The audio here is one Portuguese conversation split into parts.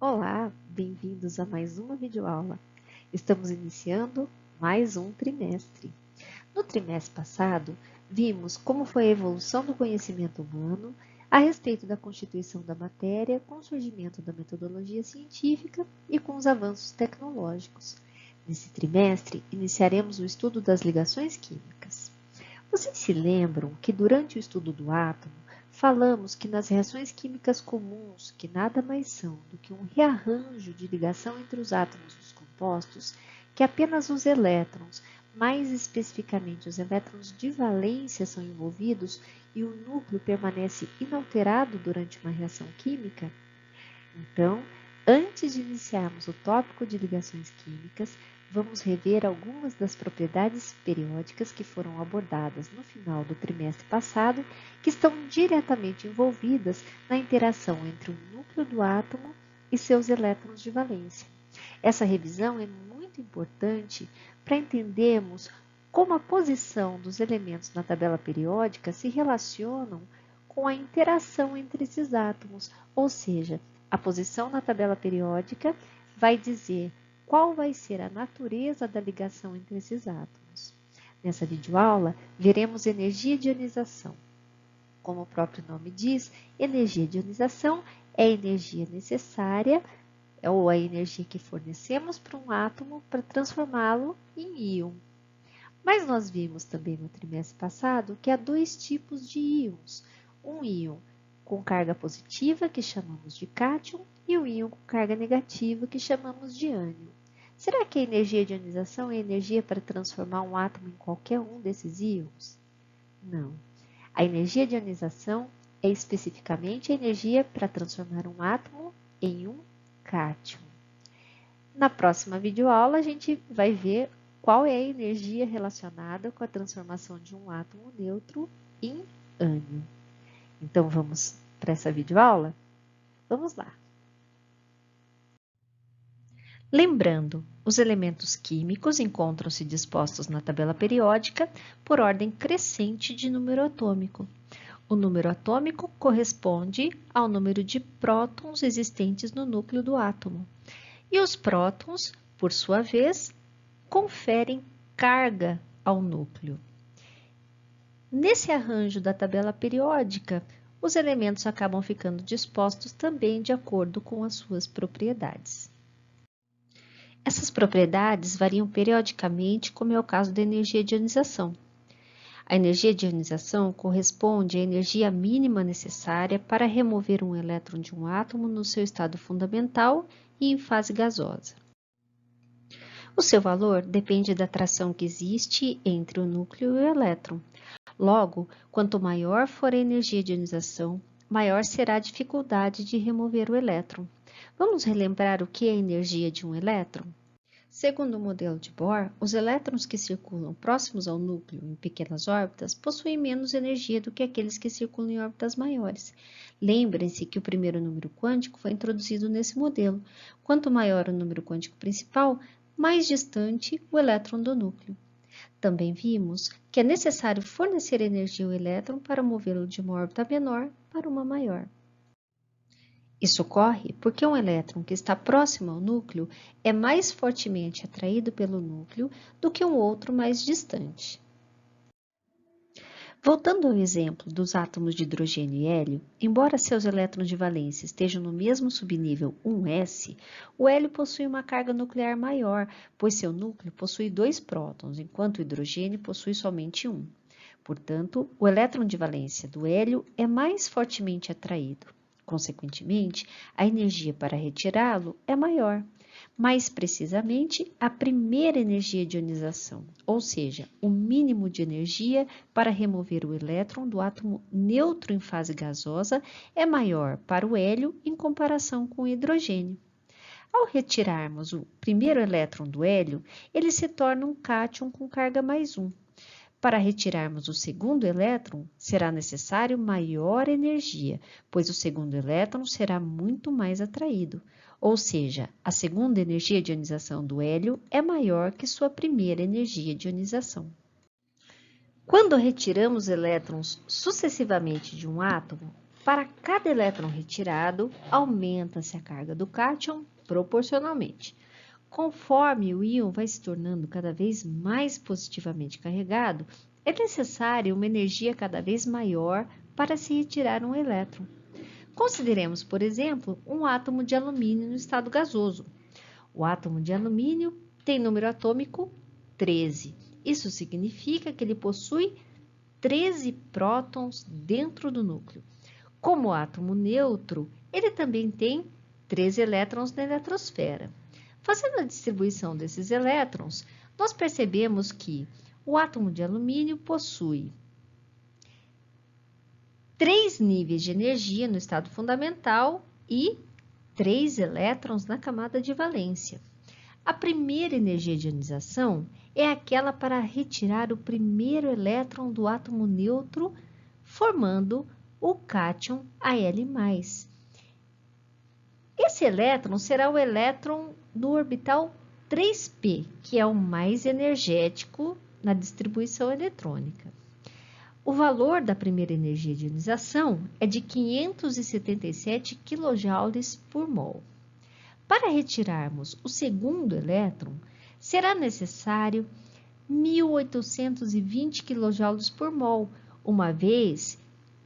Olá, bem-vindos a mais uma videoaula. Estamos iniciando mais um trimestre. No trimestre passado, vimos como foi a evolução do conhecimento humano a respeito da constituição da matéria com o surgimento da metodologia científica e com os avanços tecnológicos. Nesse trimestre, iniciaremos o estudo das ligações químicas. Vocês se lembram que durante o estudo do átomo, falamos que nas reações químicas comuns, que nada mais são do que um rearranjo de ligação entre os átomos dos compostos, que apenas os elétrons, mais especificamente os elétrons de valência, são envolvidos e o núcleo permanece inalterado durante uma reação química? Então, antes de iniciarmos o tópico de ligações químicas, vamos rever algumas das propriedades periódicas que foram abordadas no final do trimestre passado, que estão diretamente envolvidas na interação entre o núcleo do átomo e seus elétrons de valência. Essa revisão é muito importante para entendermos como a posição dos elementos na tabela periódica se relacionam com a interação entre esses átomos, ou seja, a posição na tabela periódica vai dizer qual vai ser a natureza da ligação entre esses átomos. Nessa videoaula, veremos energia de ionização. Como o próprio nome diz, energia de ionização é a energia necessária ou a energia que fornecemos para um átomo para transformá-lo em íon. Mas nós vimos também no trimestre passado que há dois tipos de íons. Um íon com carga positiva, que chamamos de cátion, e um íon com carga negativa, que chamamos de ânion. Será que a energia de ionização é energia para transformar um átomo em qualquer um desses íons? Não. A energia de ionização é especificamente a energia para transformar um átomo em um cátion. Na próxima videoaula, a gente vai ver qual é a energia relacionada com a transformação de um átomo neutro em ânion. Então, vamos para essa videoaula? Vamos lá! Lembrando, os elementos químicos encontram-se dispostos na tabela periódica por ordem crescente de número atômico. O número atômico corresponde ao número de prótons existentes no núcleo do átomo. E os prótons, por sua vez, conferem carga ao núcleo. Nesse arranjo da tabela periódica, os elementos acabam ficando dispostos também de acordo com as suas propriedades. Essas propriedades variam periodicamente, como é o caso da energia de ionização. A energia de ionização corresponde à energia mínima necessária para remover um elétron de um átomo no seu estado fundamental e em fase gasosa. O seu valor depende da atração que existe entre o núcleo e o elétron. Logo, quanto maior for a energia de ionização, maior será a dificuldade de remover o elétron. Vamos relembrar o que é a energia de um elétron? Segundo o modelo de Bohr, os elétrons que circulam próximos ao núcleo em pequenas órbitas possuem menos energia do que aqueles que circulam em órbitas maiores. Lembrem-se que o primeiro número quântico foi introduzido nesse modelo. Quanto maior o número quântico principal, mais distante o elétron do núcleo. Também vimos que é necessário fornecer energia ao elétron para movê-lo de uma órbita menor para uma maior. Isso ocorre porque um elétron que está próximo ao núcleo é mais fortemente atraído pelo núcleo do que um outro mais distante. Voltando ao exemplo dos átomos de hidrogênio e hélio, embora seus elétrons de valência estejam no mesmo subnível 1s, o hélio possui uma carga nuclear maior, pois seu núcleo possui 2 prótons, enquanto o hidrogênio possui somente 1. Portanto, o elétron de valência do hélio é mais fortemente atraído. Consequentemente, a energia para retirá-lo é maior. Mais precisamente, a primeira energia de ionização, ou seja, o mínimo de energia para remover o elétron do átomo neutro em fase gasosa é maior para o hélio em comparação com o hidrogênio. Ao retirarmos o primeiro elétron do hélio, ele se torna um cátion com carga mais 1. Para retirarmos o segundo elétron, será necessário maior energia, pois o segundo elétron será muito mais atraído. Ou seja, a segunda energia de ionização do hélio é maior que sua primeira energia de ionização. Quando retiramos elétrons sucessivamente de um átomo, Para cada elétron retirado, aumenta-se a carga do cátion proporcionalmente. Conforme o íon vai se tornando cada vez mais positivamente carregado, é necessária uma energia cada vez maior para se retirar um elétron. Consideremos, por exemplo, um átomo de alumínio no estado gasoso. O átomo de alumínio tem número atômico 13. Isso significa que ele possui 13 prótons dentro do núcleo. Como átomo neutro, ele também tem 13 elétrons na eletrosfera. Fazendo a distribuição desses elétrons, nós percebemos que o átomo de alumínio possui 3 níveis de energia no estado fundamental e 3 elétrons na camada de valência. A primeira energia de ionização é aquela para retirar o primeiro elétron do átomo neutro, formando o cátion Al+. Esse elétron será o elétron no orbital 3p, que é o mais energético na distribuição eletrônica. O valor da primeira energia de ionização é de 577 kJ por mol. Para retirarmos o segundo elétron, será necessário 1.820 kJ por mol, uma vez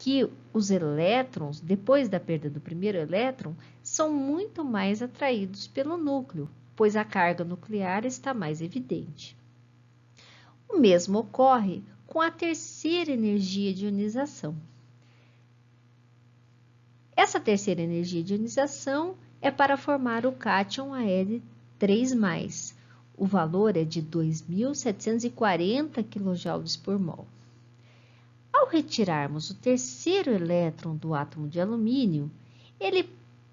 que os elétrons, depois da perda do primeiro elétron, são muito mais atraídos pelo núcleo, pois a carga nuclear está mais evidente. O mesmo ocorre com a terceira energia de ionização. Essa terceira energia de ionização é para formar o cátion Al3+. O valor é de 2.740 kJ por mol. Ao retirarmos o terceiro elétron do átomo de alumínio, ele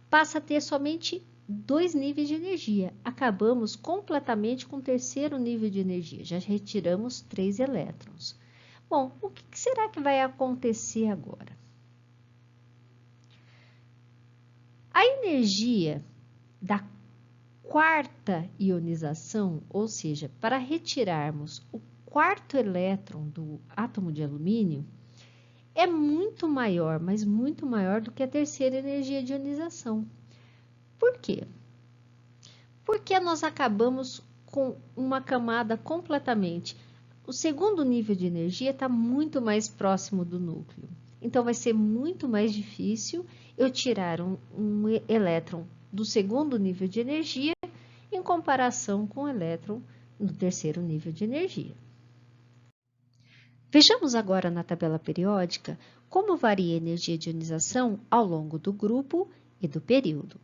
passa a ter somente 2 níveis de energia. Acabamos completamente com o terceiro nível de energia. Já retiramos 3 elétrons. Bom, o que será que vai acontecer agora? A energia da quarta ionização, ou seja, para retirarmos o quarto elétron do átomo de alumínio, é muito maior, mas muito maior do que a terceira energia de ionização. Por quê? Porque nós acabamos com uma camada completamente. O segundo nível de energia está muito mais próximo do núcleo. Então, vai ser muito mais difícil eu tirar um elétron do segundo nível de energia em comparação com o elétron no terceiro nível de energia. Vejamos agora na tabela periódica como varia a energia de ionização ao longo do grupo e do período.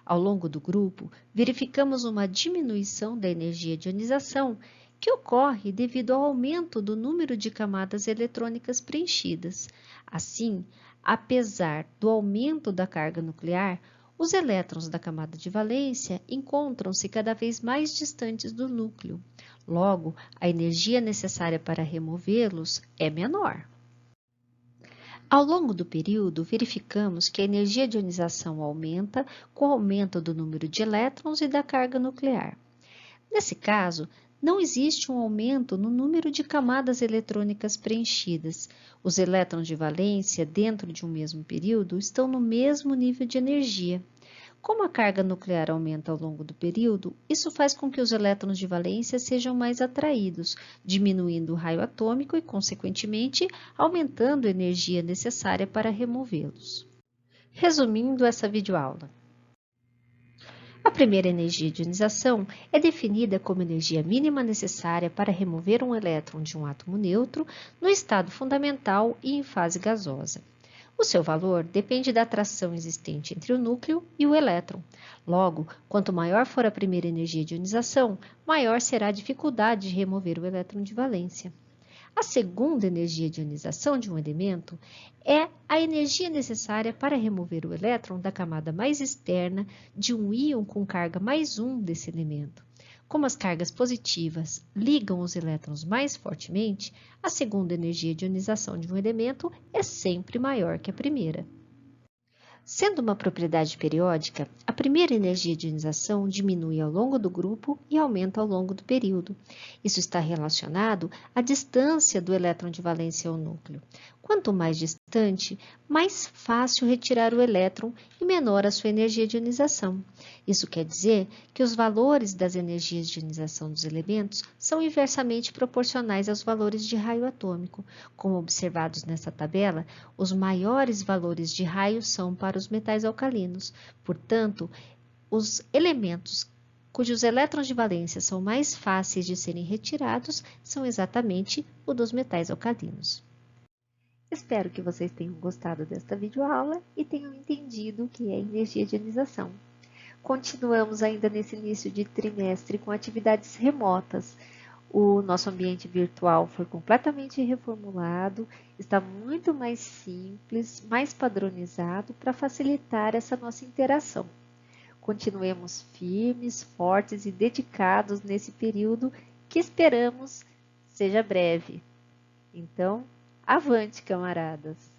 Ao longo do grupo, verificamos uma diminuição da energia de ionização que ocorre devido ao aumento do número de camadas eletrônicas preenchidas. Assim, apesar do aumento da carga nuclear, os elétrons da camada de valência encontram-se cada vez mais distantes do núcleo. Logo, a energia necessária para removê-los é menor. Ao longo do período, verificamos que a energia de ionização aumenta com o aumento do número de elétrons e da carga nuclear. Nesse caso, não existe um aumento no número de camadas eletrônicas preenchidas. Os elétrons de valência dentro de um mesmo período estão no mesmo nível de energia. Como a carga nuclear aumenta ao longo do período, isso faz com que os elétrons de valência sejam mais atraídos, diminuindo o raio atômico e, consequentemente, aumentando a energia necessária para removê-los. Resumindo essa videoaula. A primeira energia de ionização é definida como energia mínima necessária para remover um elétron de um átomo neutro no estado fundamental e em fase gasosa. O seu valor depende da atração existente entre o núcleo e o elétron. Logo, quanto maior for a primeira energia de ionização, maior será a dificuldade de remover o elétron de valência. A segunda energia de ionização de um elemento é a energia necessária para remover o elétron da camada mais externa de um íon com carga +1 desse elemento. Como as cargas positivas ligam os elétrons mais fortemente, a segunda energia de ionização de um elemento é sempre maior que a primeira. Sendo uma propriedade periódica, a primeira energia de ionização diminui ao longo do grupo e aumenta ao longo do período. Isso está relacionado à distância do elétron de valência ao núcleo. Quanto mais distante bastante, mais fácil retirar o elétron e menor a sua energia de ionização. Isso quer dizer que os valores das energias de ionização dos elementos são inversamente proporcionais aos valores de raio atômico. Como observados nessa tabela, os maiores valores de raio são para os metais alcalinos. Portanto, os elementos cujos elétrons de valência são mais fáceis de serem retirados são exatamente os dos metais alcalinos. Espero que vocês tenham gostado desta videoaula e tenham entendido o que é energia de ionização. Continuamos ainda nesse início de trimestre com atividades remotas. O nosso ambiente virtual foi completamente reformulado, está muito mais simples, mais padronizado para facilitar essa nossa interação. Continuemos firmes, fortes e dedicados nesse período que esperamos seja breve. Então, avante, camaradas!